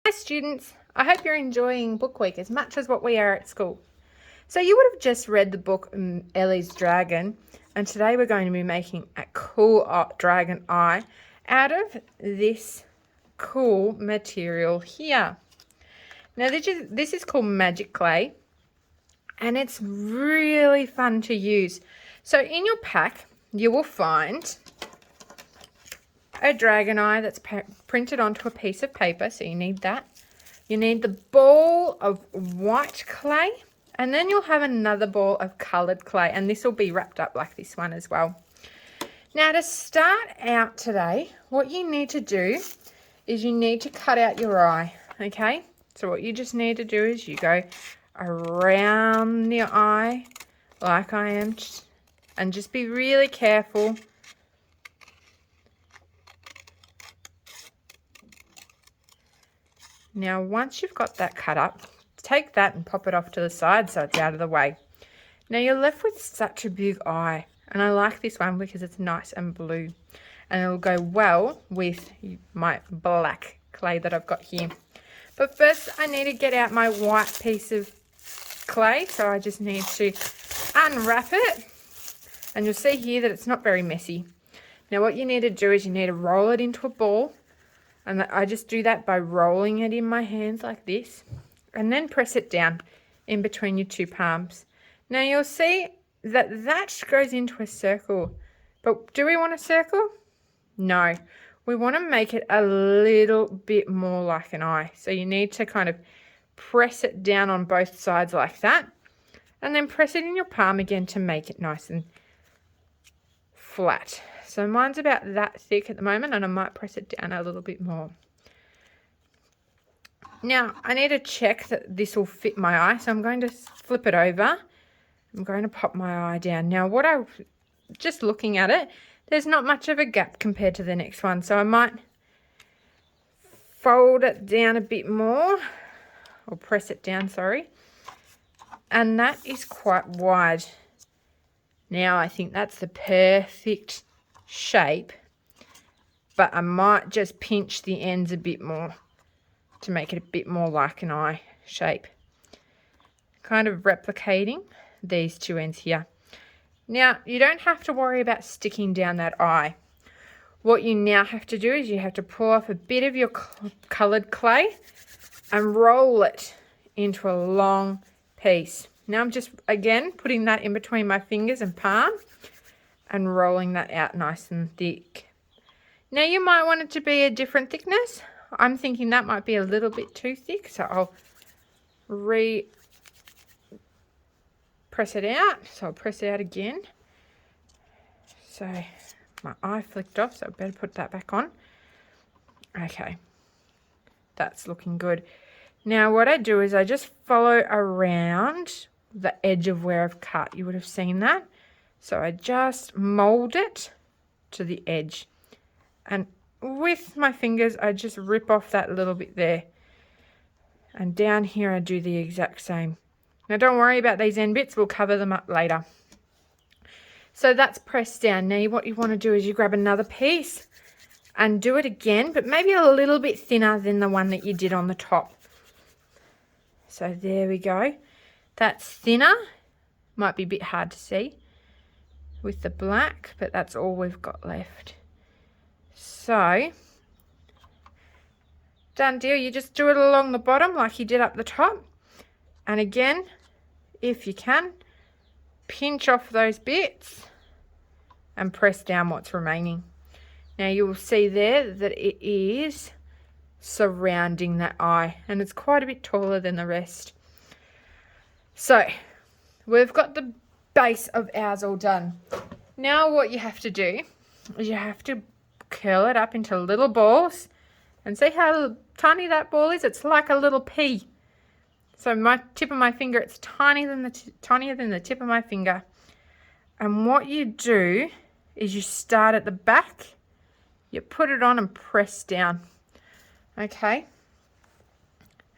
Hi students, I hope you're enjoying book week as much as what we are at school. So you would have just read the book Ellie's Dragon, and today we're going to be making a cool dragon eye out of this cool material here. Now this is called magic clay, and it's really fun to use. So in your pack you will find a dragon eye that's printed onto a piece of paper, so you need that. You need the ball of white clay, and then you'll have another ball of coloured clay, and this will be wrapped up like this one as well. Now to start out today, what you need to do is you need to cut out your eye, okay? So what you just need to do is you go around the eye like I am, and just be really careful. Now, once you've got that cut up, take that and pop it off to the side so it's out of the way. Now, you're left with such a big eye, and I like this one because it's nice and blue, and it'll go well with my black clay that I've got here. But first, I need to get out my white piece of clay, so I just need to unwrap it, and you'll see here that it's not very messy. Now, what you need to do is you need to roll it into a ball. And I just do that by rolling it in my hands like this, and then press it down in between your two palms. Now you'll see that that goes into a circle. But do we want a circle? No. We want to make it a little bit more like an eye. So you need to kind of press it down on both sides like that, and then press it in your palm again to make it nice and flat. So mine's about that thick at the moment, and I might press it down a little bit more. Now, I need to check that this will fit my eye, so I'm going to flip it over. I'm going to pop my eye down. Now, just looking at it, there's not much of a gap compared to the next one, so I might fold it down a bit more, or press it down, sorry. And that is quite wide. Now, I think that's the perfect shape, but I might just pinch the ends a bit more to make it a bit more like an eye shape, kind of replicating these two ends here. Now you don't have to worry about sticking down that eye. What you now have to do is you have to pull off a bit of your coloured clay and roll it into a long piece. Now I'm just again putting that in between my fingers and palm and rolling that out nice and thick. Now you might want it to be a different thickness. I'm thinking that might be a little bit too thick, so I'll press it out. So I'll press it out again. So my eye flicked off, so I better put that back on. Okay, that's looking good. Now what I do is I just follow around the edge of where I've cut. You would have seen that. So I just mold it to the edge, and with my fingers I just rip off that little bit there, and down here I do the exact same. Now don't worry about these end bits, we'll cover them up later. So that's pressed down. Now what you want to do is you grab another piece and do it again, but maybe a little bit thinner than the one that you did on the top. So there we go. That's thinner. Might be a bit hard to see with the black, but that's all we've got left. So done deal. You just do it along the bottom like you did up the top, and again, if you can, pinch off those bits and press down what's remaining. Now you will see there that it is surrounding that eye, and it's quite a bit taller than the rest. So we've got the base of ours all done. Now what you have to do is you have to curl it up into little balls, and see how tiny that ball is? It's like a little pea. So my tip of my finger, it's tinier than the tip of my finger. And what you do is you start at the back, you put it on and press down. Okay?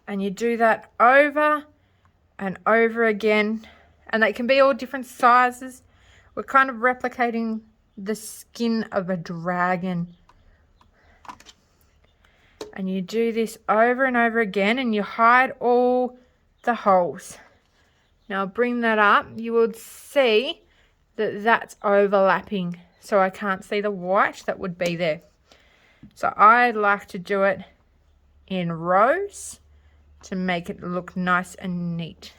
And you do that over and over again, and they can be all different sizes. We're kind of replicating the skin of a dragon. And you do this over and over again and you hide all the holes. Now bring that up. You will see that that's overlapping. So I can't see the white that would be there. So I like to do it in rows to make it look nice and neat.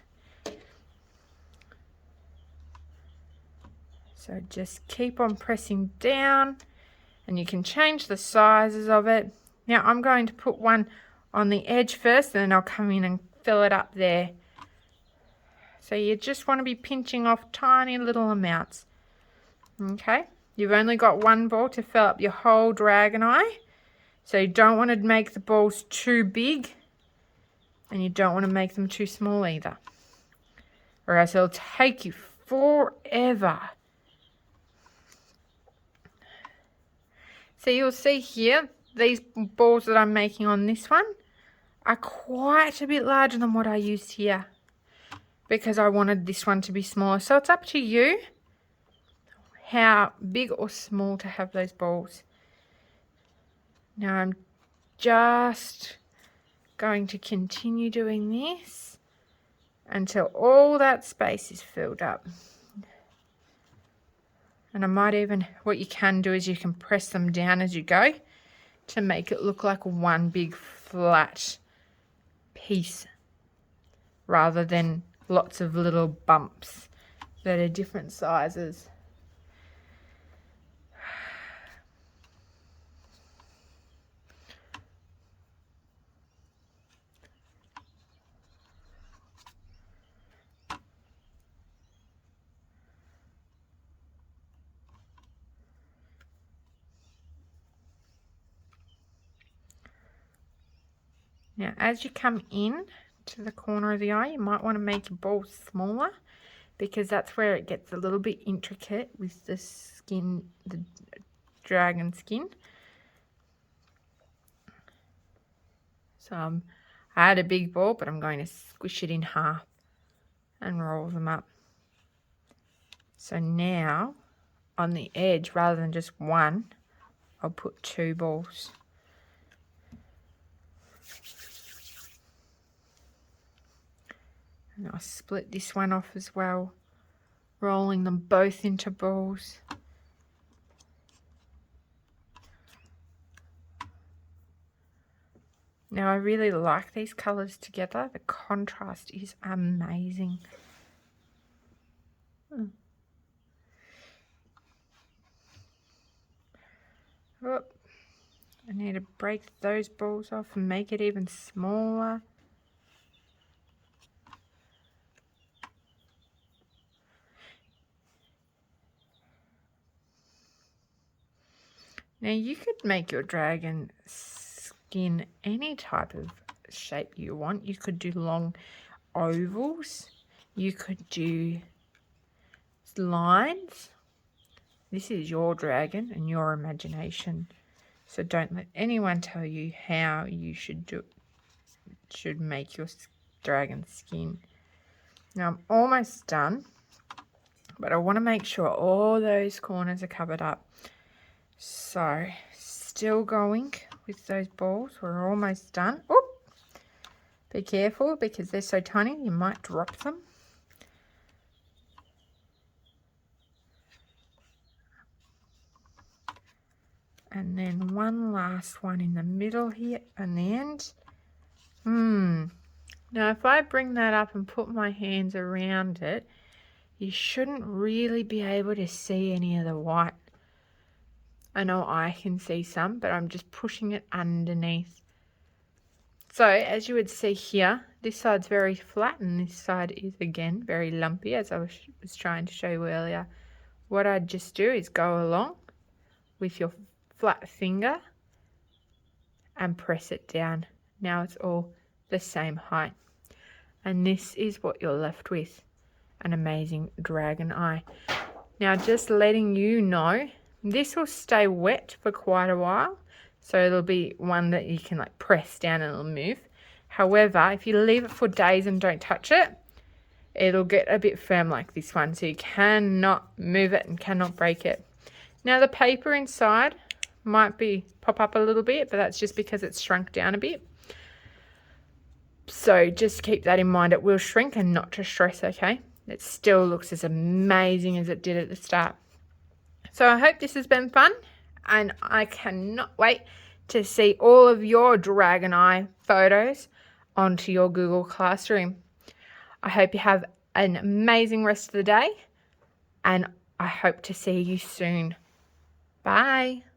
So just keep on pressing down and you can change the sizes of it. Now I'm going to put one on the edge first and then I'll come in and fill it up there. So you just want to be pinching off tiny little amounts. Okay, you've only got one ball to fill up your whole dragon eye. So you don't want to make the balls too big and you don't want to make them too small either. Or else it'll take you forever. So you'll see here, these balls that I'm making on this one are quite a bit larger than what I used here because I wanted this one to be smaller. So it's up to you how big or small to have those balls. Now I'm just going to continue doing this until all that space is filled up. And I might even, what you can do is you can press them down as you go to make it look like one big flat piece rather than lots of little bumps that are different sizes. Now, as you come in to the corner of the eye, you might want to make your ball smaller because that's where it gets a little bit intricate with the skin, the dragon skin. So I had a big ball, but I'm going to squish it in half and roll them up. So now on the edge, rather than just one, I'll put two balls. And I'll split this one off as well, rolling them both into balls. Now I really like these colours together. The contrast is amazing. Oh, I need to break those balls off and make it even smaller. Now you could make your dragon skin any type of shape you want. You could do long ovals. You could do lines. This is your dragon and your imagination. So don't let anyone tell you how you should make your dragon skin. Now I'm almost done, but I want to make sure all those corners are covered up. So still going with those balls. We're almost done. Oop. Be careful because they're so tiny, you might drop them. And then one last one in the middle here and the end. Now if I bring that up and put my hands around it, you shouldn't really be able to see any of the white. I know I can see some, but I'm just pushing it underneath. So as you would see here, this side's very flat and this side is again very lumpy, as I was trying to show you earlier. What I'd just do is go along with your flat finger and press it down. Now it's all the same height. And this is what you're left with, an amazing dragon eye. Now just letting you know, this will stay wet for quite a while, so it'll be one that you can like press down and it'll move. However, if you leave it for days and don't touch it, it'll get a bit firm like this one, so you cannot move it and cannot break it. Now the paper inside might be pop up a little bit, but that's just because it's shrunk down a bit. So just keep that in mind. It will shrink and not to stress, okay? It still looks as amazing as it did at the start. So I hope this has been fun, and I cannot wait to see all of your dragon eye photos onto your Google Classroom. I hope you have an amazing rest of the day, and I hope to see you soon. Bye.